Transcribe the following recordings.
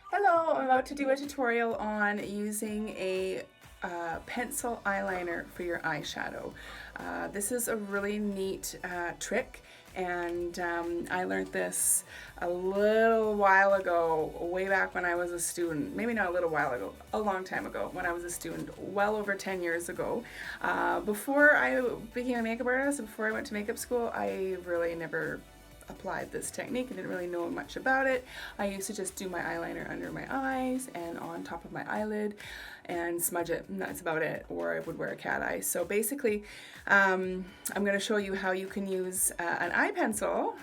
Hello, I'm about to do a tutorial on using a pencil eyeliner for your eyeshadow. This is a really neat trick, and I learned this a little while ago, way back when I was a student. Maybe not a little while ago, a long time ago when I was a student, well over 10 years ago. Before I became a makeup artist, before I went to makeup school, I really never applied this technique. I didn't really know much about it. I used to just do my eyeliner under my eyes and on top of my eyelid and smudge it, and that's about it. Or I would wear a cat eye. So basically, I'm going to show you how you can use an eye pencil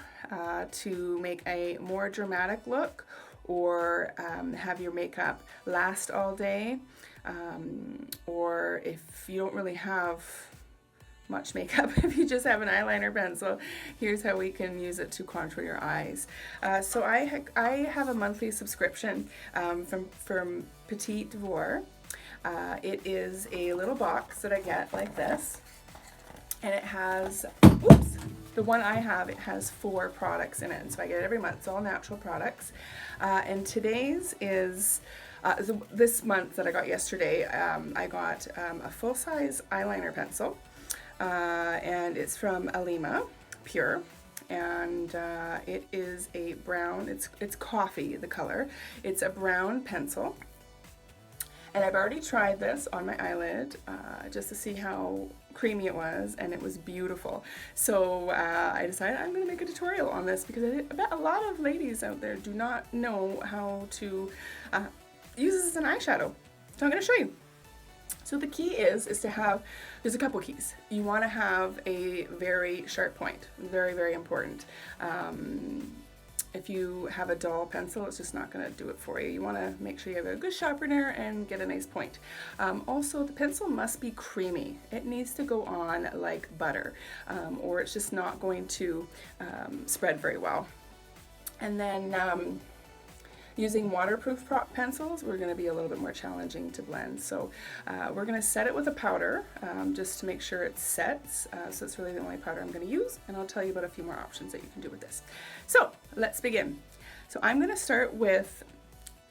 to make a more dramatic look, or have your makeup last all day, or if you don't really have much makeup, if you just have an eyeliner pencil, here's how we can use it to contour your eyes. So I have a monthly subscription from Petite Voir. It is a little box that I get like this, and it has, oops, the one I have, it has 4 products in it, and so I get it every month. It's all natural products, and today's is this month that I got yesterday. I got a full-size eyeliner pencil. And it's from Eyeliner Pure, and it is a brown, it's coffee, the color. It's a brown pencil, and I've already tried this on my eyelid just to see how creamy it was, and it was beautiful. So I decided I'm going to make a tutorial on this, because I bet a lot of ladies out there do not know how to use this as an eyeshadow. So I'm going to show you. So the key is to have, there's a couple keys. You want to have a very sharp point, very, very important. If you have a dull pencil, it's just not going to do it for you. You want to make sure you have a good sharpener and get a nice point. Also, the pencil must be creamy. It needs to go on like butter, or it's just not going to spread very well. And then using waterproof pencils, we're going to be a little bit more challenging to blend. So we're going to set it with a powder just to make sure it sets. So it's really the only powder I'm going to use, and I'll tell you about a few more options that you can do with this. So let's begin. So I'm going to start with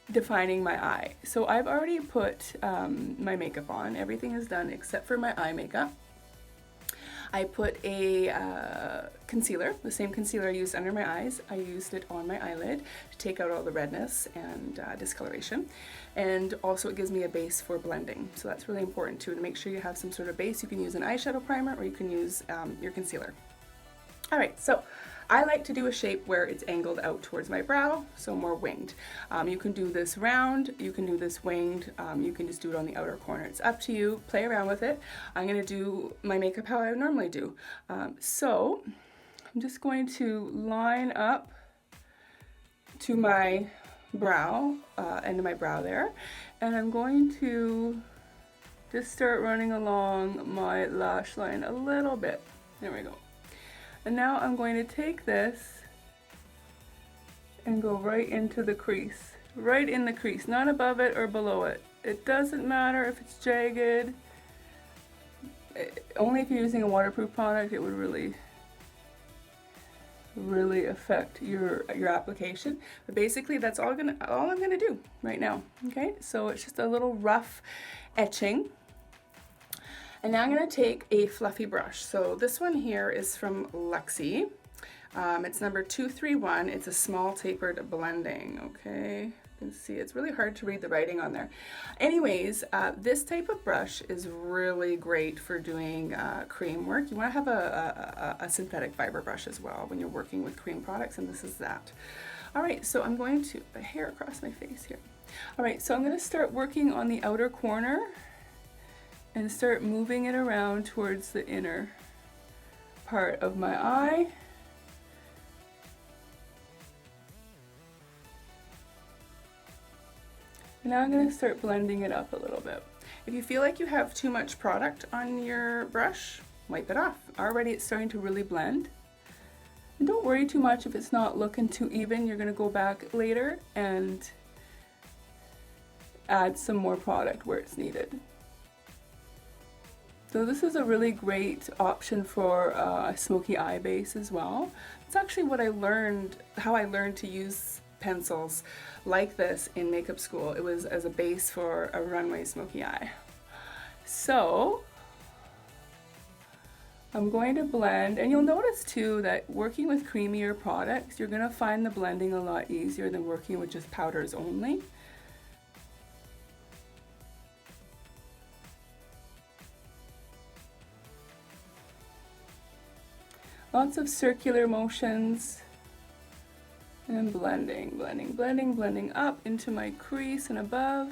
defining my eye. So I've already put my makeup on. Everything is done except for my eye makeup. I put a concealer, the same concealer I used under my eyes. I used it on my eyelid to take out all the redness and discoloration. And also it gives me a base for blending. So that's really important too, to make sure you have some sort of base. You can use an eyeshadow primer, or you can use your concealer. All right, so I like to do a shape where it's angled out towards my brow, so more winged. You can do this round, you can do this winged, you can just do it on the outer corner. It's up to you, play around with it. I'm gonna do my makeup how I normally do. So I'm just going to line up to my brow, end of my brow there, and I'm going to just start running along my lash line a little bit. There we go. And now I'm going to take this and go right into the crease. Right in the crease, not above it or below it. It doesn't matter if it's jagged. Only if you're using a waterproof product, it would really affect your application. But basically that's all I'm gonna do right now. Okay, so it's just a little rough etching. And now I'm going to take a fluffy brush. So this one here is from Luxie. It's number 231. It's a small tapered blending. Okay, you can see it's really hard to read the writing on there. Anyways, this type of brush is really great for doing cream work. You want to have a synthetic fiber brush as well when you're working with cream products, and this is that. All right, so I'm going to, a hair across my face here. All right, so I'm going to start working on the outer corner and start moving it around towards the inner part of my eye. And now I'm going to start blending it up a little bit. If you feel like you have too much product on your brush, wipe it off. Already it's starting to really blend. And don't worry too much if it's not looking too even. You're going to go back later and add some more product where it's needed. So this is a really great option for a smoky eye base as well. It's actually what I learned, how I learned to use pencils like this in makeup school. It was as a base for a runway smoky eye. So I'm going to blend, and you'll notice too that working with creamier products, you're going to find the blending a lot easier than working with just powders only. Lots of circular motions and blending, blending, blending, blending up into my crease and above.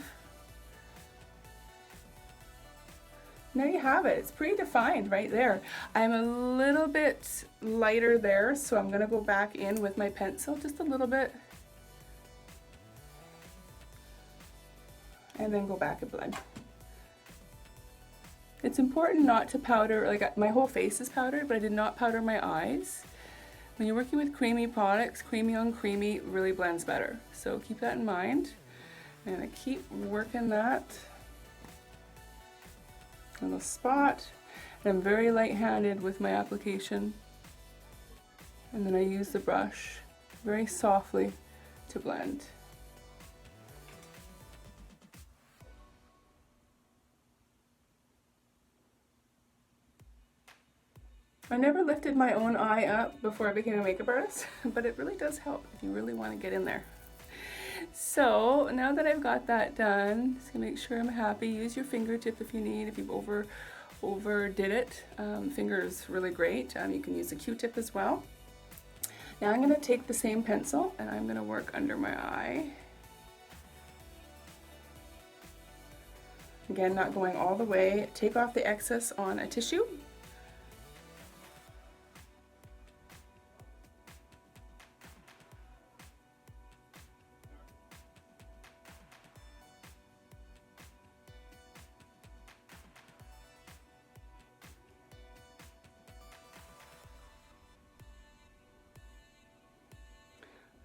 There you have it. It's pretty defined right there. I'm a little bit lighter there, so I'm going to go back in with my pencil just a little bit. And then go back and blend. It's important not to powder, like my whole face is powdered, but I did not powder my eyes. When you're working with creamy products, creamy on creamy really blends better. So keep that in mind. And I keep working that little spot. And I'm very light-handed with my application. And then I use the brush very softly to blend. I never lifted my own eye up before I became a makeup artist, but it really does help if you really want to get in there. So now that I've got that done, just gonna make sure I'm happy. Use your fingertip if you need, if you've overdid it. Finger is really great. You can use a Q-tip as well. Now I'm gonna take the same pencil and I'm gonna work under my eye. Again, not going all the way. Take off the excess on a tissue.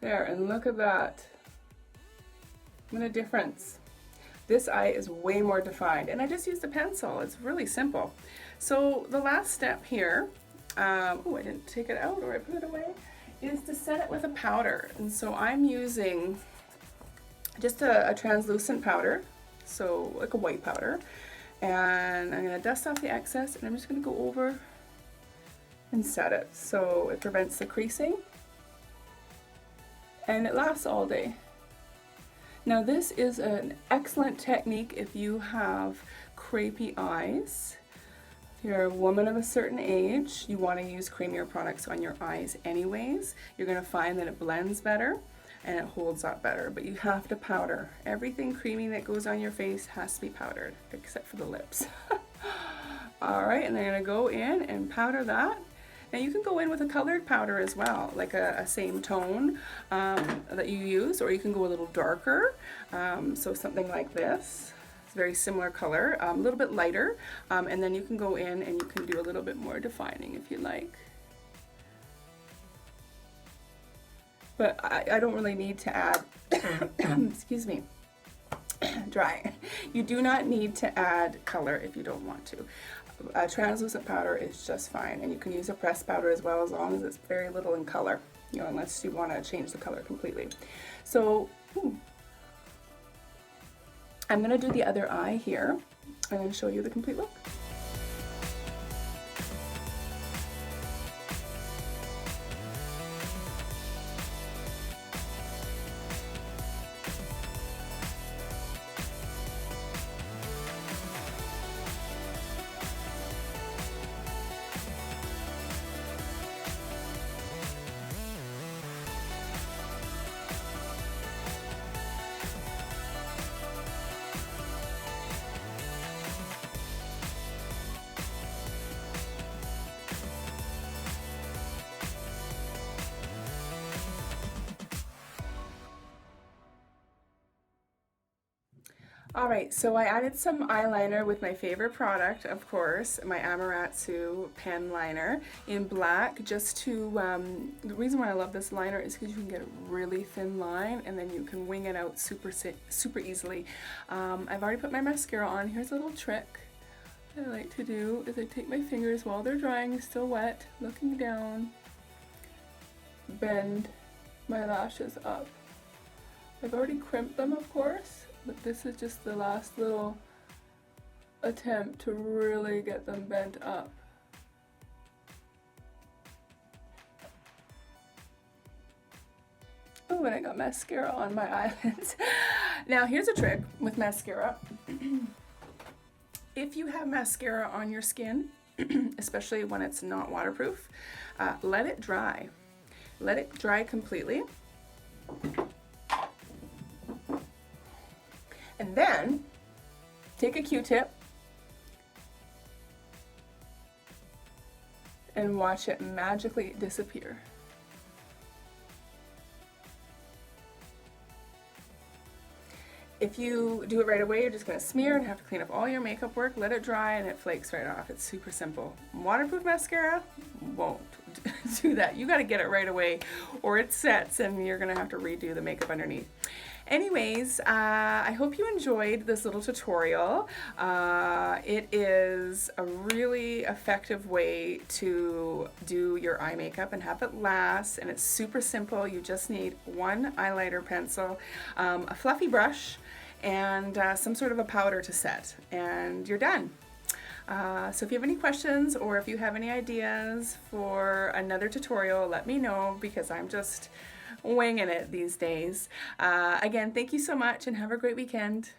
There, and look at that. What a difference. This eye is way more defined, and I just used a pencil. It's really simple. So the last step here, oh, I didn't take it out or I put it away, is to set it with a powder. And so I'm using just a translucent powder, so like a white powder. And I'm gonna dust off the excess, and I'm just gonna go over and set it. So it prevents the creasing. And it lasts all day. Now this is an excellent technique if you have crepey eyes. If you're a woman of a certain age, you want to use creamier products on your eyes anyways. You're going to find that it blends better and it holds up better, but you have to powder. Everything creamy that goes on your face has to be powdered, except for the lips. Alright, and I'm going to go in and powder that. Now you can go in with a colored powder as well, like a same tone that you use, or you can go a little darker, so something like this. It's a very similar color, a little bit lighter, and then you can go in and you can do a little bit more defining if you like. But I don't really need to add, excuse me, dry. You do not need to add color if you don't want to. A translucent powder is just fine, and you can use a pressed powder as well, as long as it's very little in color, you know, unless you want to change the color completely. So I'm going to do the other eye here and then show you the complete look. Alright, so I added some eyeliner with my favorite product, of course, my Amaterasu pen liner in black, just to, the reason why I love this liner is because you can get a really thin line and then you can wing it out super easily. I've already put my mascara on. Here's a little trick that I like to do is I take my fingers while they're drying, still wet, looking down, bend my lashes up I've already crimped them, of course, but this is just the last little attempt to really get them bent up. Oh, and I got mascara on my eyelids. Now here's a trick with mascara. If you have mascara on your skin, especially when it's not waterproof, let it dry. Let it dry completely. And then take a Q-tip and watch it magically disappear. If you do it right away, you're just going to smear and have to clean up all your makeup work, let it dry, and it flakes right off. It's super simple. Waterproof mascara won't do that. You got to get it right away or it sets and you're going to have to redo the makeup underneath. Anyways, I hope you enjoyed this little tutorial. It is a really effective way to do your eye makeup and have it last, and it's super simple. You just need one eyeliner pencil, a fluffy brush, and some sort of a powder to set, and you're done. So if you have any questions or if you have any ideas for another tutorial, let me know, because I'm just winging it these days. Again, thank you so much and have a great weekend.